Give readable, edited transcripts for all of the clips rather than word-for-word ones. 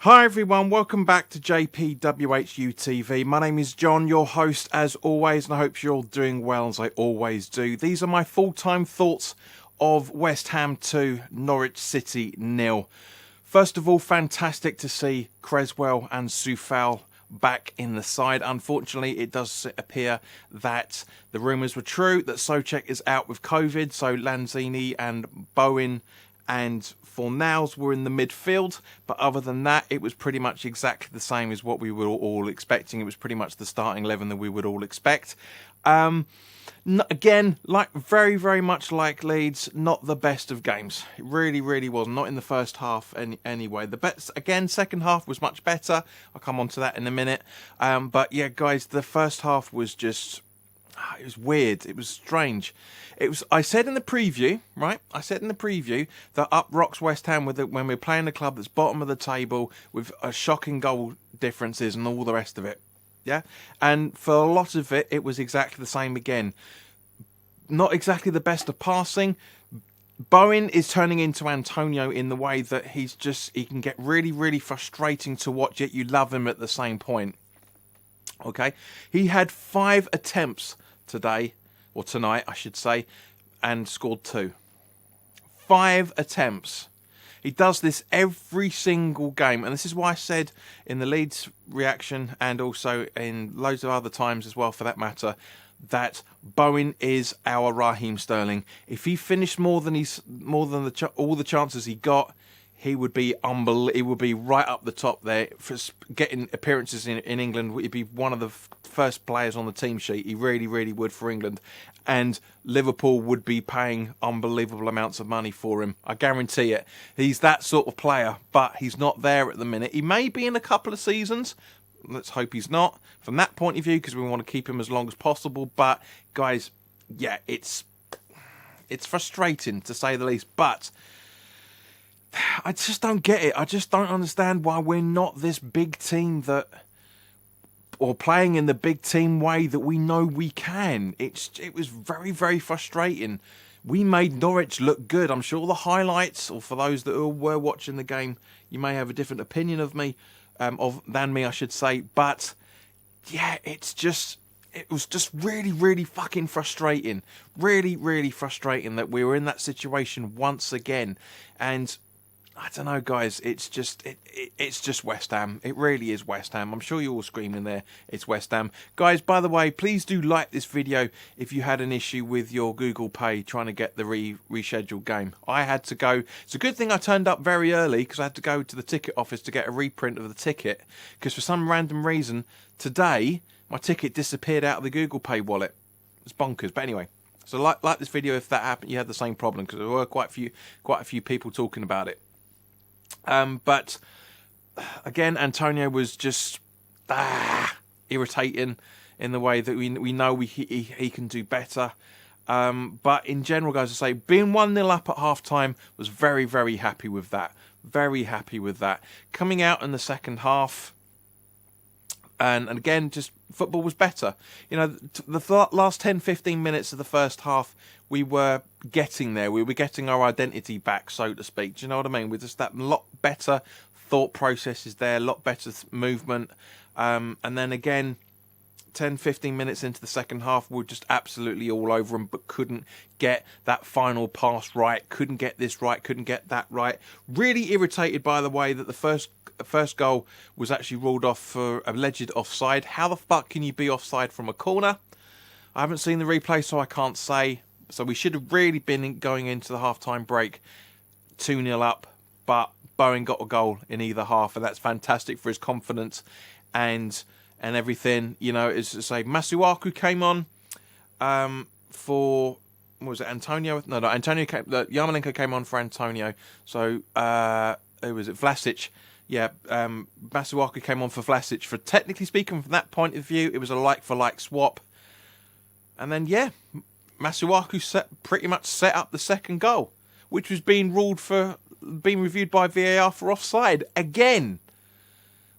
Hi everyone, welcome back to WHU TV. My name is John, your host as always, and I hope you're all doing well as I always do. These are my full-time thoughts of West Ham 2, Norwich City 0. First of all, fantastic to see Creswell and Soufal back in the side. Unfortunately, it does appear that the rumours were true, that Souček is out with COVID, so Lanzini and Bowen and Fornals were in the midfield, but other than that, it was pretty much exactly the same as what we were all expecting. It was pretty much the starting 11 that we would all expect. Again, like very much like Leeds, not the best of games. It really was not in the first half anyway. The best again, second half was much better. I'll come on to that in a minute. But yeah, guys, the first half was just. It was weird. It was strange. I said in the preview, right? I said in the preview that up rocks West Ham when we're playing a club that's bottom of the table with a shocking goal differences and all the rest of it. Yeah, and for a lot of it, it was exactly the same again. Not exactly the best of passing. Bowen is turning into Antonio in the way that he can get really frustrating to watch, yet you love him at the same point. Okay, he had 5 attempts today, or tonight I should say, and scored 2. 5 attempts. He does this every single game, and this is why I said in the Leeds reaction and also in loads of other times as well for that matter, that Bowen is our Raheem Sterling. If he finished more than all the chances he got, he would be he would be right up the top there for getting appearances in England. He'd be one of the first players on the team sheet. He really would for England, and Liverpool would be paying unbelievable amounts of money for him. I guarantee it. He's that sort of player, but he's not there at the minute. He may be in a couple of seasons. Let's hope he's not from that point of view, because we want to keep him as long as possible. But guys, yeah, it's frustrating to say the least, but I just don't get it. I just don't understand why we're not this big team or playing in the big team way that we know we can. It was very frustrating. We made Norwich look good. I'm sure the highlights, or for those that were watching the game, you may have a different opinion of me, than me, I should say. But yeah, it was just really fucking frustrating. Really frustrating that we were in that situation once again. And I don't know, guys. It's just West Ham. It really is West Ham. I'm sure you're all screaming there. It's West Ham, guys. By the way, please do like this video if you had an issue with your Google Pay trying to get the rescheduled game. I had to go. It's a good thing I turned up very early, because I had to go to the ticket office to get a reprint of the ticket. Because for some random reason today my ticket disappeared out of the Google Pay wallet. It's bonkers. But anyway, so like this video if that happened. You had the same problem, because there were quite a few people talking about it. But again, Antonio was just irritating in the way that we know he can do better. But in general, guys, I say being 1-0 up at half time was very happy with that. Very happy with that. Coming out in the second half, and again, just football was better. You know, the last 10-15 minutes of the first half, we were getting there. We were getting our identity back, so to speak. Do you know what I mean? With just that lot better thought processes there, a lot better movement. And then again, 10-15 minutes into the second half, we were just absolutely all over them, but couldn't get that final pass right. Couldn't get this right. Couldn't get that right. Really irritated, by the way, that the first goal was actually ruled off for alleged offside. How the fuck can you be offside from a corner? I haven't seen the replay, so I can't say. So we should have really been going into the half-time break 2-0 up, but Bowen got a goal in either half, and that's fantastic for his confidence and everything. You know, as I say, Masuaku came on for, what was it, Antonio? No, Antonio came. Yarmolenko came on for Antonio. So who was it? Vlasic. Yeah, Masuaku came on for Vlasic. For technically speaking, from that point of view, it was a like-for-like swap. And then, yeah, Masuaku pretty much set up the second goal, which was being reviewed by VAR for offside again.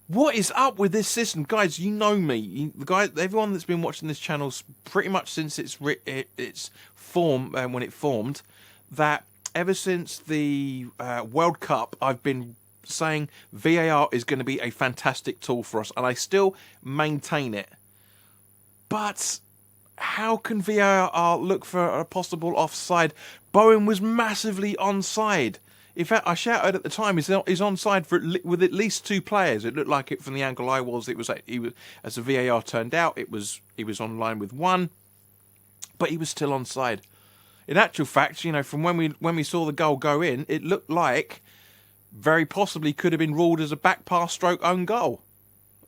What is up with this system, guys? You know me, everyone that's been watching this channel pretty much since its form, when it formed, that ever since the World Cup, I've been saying VAR is going to be a fantastic tool for us, and I still maintain it. But how can VAR look for a possible offside? Bowen was massively onside. In fact, I shouted at the time, he's onside with at least 2 players. It looked like it from the angle I was. He was, as the VAR turned out, he was on line with 1, but he was still onside. In actual fact, you know, from when we saw the goal go in, it looked like very possibly could have been ruled as a back pass stroke own goal.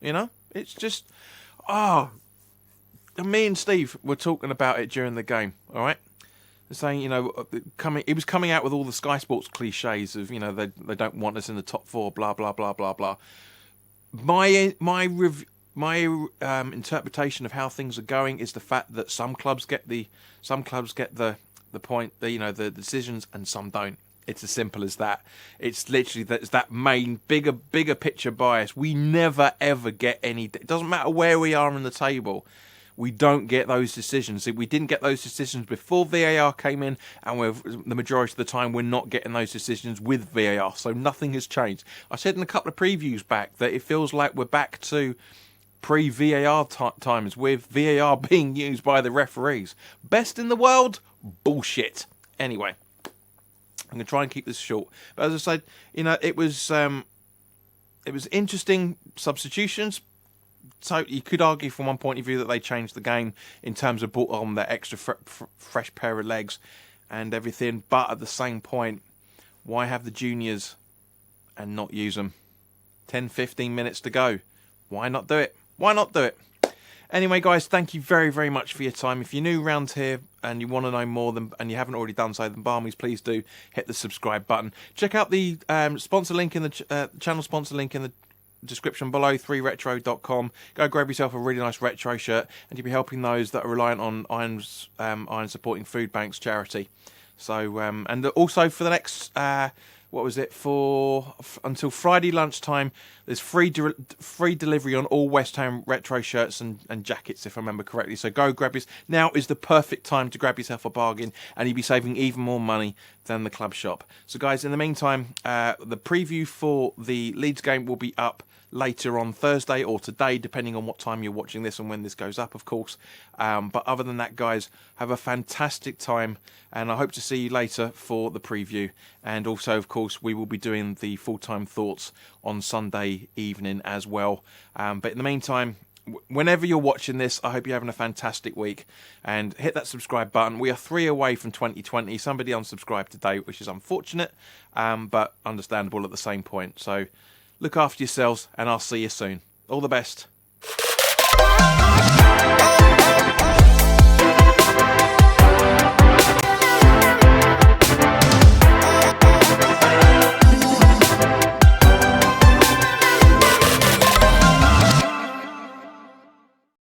You know, it's just me and Steve were talking about it during the game. All right. Saying, you know, he was coming out with all the Sky Sports cliches of, you know, they don't want us in the top 4, blah blah blah blah blah. My interpretation of how things are going is the fact that some clubs get the point, you know, the decisions, and some don't. It's as simple as that. It's literally that main bigger picture bias. We never ever get any. It doesn't matter where we are in the table. We don't get those decisions. We didn't get those decisions before VAR came in, and the majority of the time we're not getting those decisions with VAR. So nothing has changed. I said in a couple of previews back that it feels like we're back to pre-VAR times, with VAR being used by the referees. Best in the world? Bullshit. Anyway, I'm going to try and keep this short. But as I said, you know, it was interesting substitutions. So you could argue from one point of view that they changed the game in terms of brought on that extra fresh pair of legs and everything. But at the same point, why have the juniors and not use them? 10, 15 minutes to go. Why not do it? Why not do it? Anyway, guys, thank you very, very much for your time. If you're new around here and you want to know more and you haven't already done so, then by all means, please do hit the subscribe button. Check out the sponsor link in the channel sponsor link in the description below, 3retro.com. Go grab yourself a really nice retro shirt, and you'll be helping those that are reliant on Iron Supporting Food Banks charity. So and also for the next until Friday lunchtime, there's free delivery on all West Ham retro shirts and jackets, if I remember correctly. So go grab yours. Now is the perfect time to grab yourself a bargain, and you'll be saving even more money than the club shop. So guys, in the meantime, the preview for the Leeds game will be up later on Thursday or today, depending on what time you're watching this and when this goes up, of course. But other than that, guys, have a fantastic time, and I hope to see you later for the preview. And also, of course, we will be doing the full-time thoughts on Sunday evening as well. But in the meantime, whenever you're watching this, I hope you're having a fantastic week, and hit that subscribe button. We are 3 away from 2020. Somebody unsubscribed today, which is unfortunate, but understandable at the same point. So look after yourselves, and I'll see you soon. All the best.